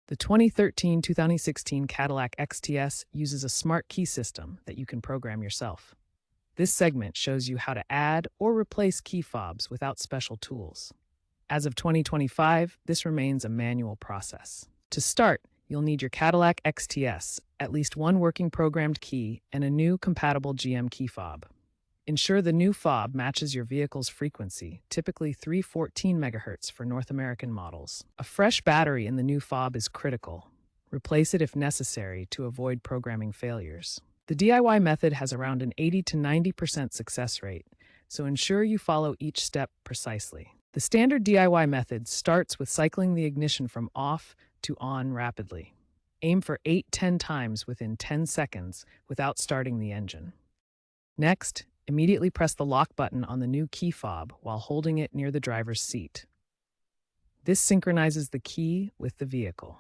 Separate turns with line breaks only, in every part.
The 2013-2016 Cadillac XTS uses a smart key system that you can program yourself. This segment shows you how to add or replace key fobs without special tools. As of 2025, this remains a manual process. To start, you'll need your Cadillac XTS, at least one working programmed key, and a new compatible GM key fob. Ensure the new fob matches your vehicle's frequency, typically 314 MHz for North American models. A fresh battery in the new fob is critical. Replace it if necessary to avoid programming failures. The DIY method has around an 80 to 90% success rate, so ensure you follow each step precisely. The standard DIY method starts with cycling the ignition from off to on rapidly. Aim for 8-10 times within 10 seconds without starting the engine. Next, immediately press the lock button on the new key fob while holding it near the driver's seat. This synchronizes the key with the vehicle.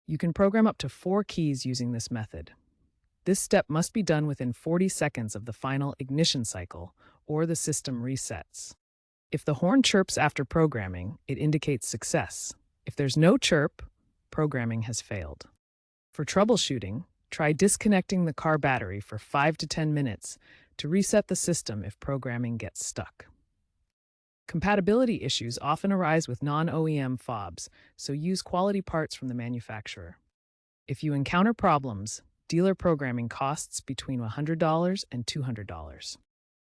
You can program up to 4 keys using this method. This step must be done within 40 seconds of the final ignition cycle, or the system resets. If the horn chirps after programming, it indicates success. If there's no chirp, programming has failed. For troubleshooting, try disconnecting the car battery for 5 to 10 minutes to reset the system if programming gets stuck. Compatibility issues often arise with non-OEM fobs, so use quality parts from the manufacturer. If you encounter problems, dealer programming costs between $100 and $200.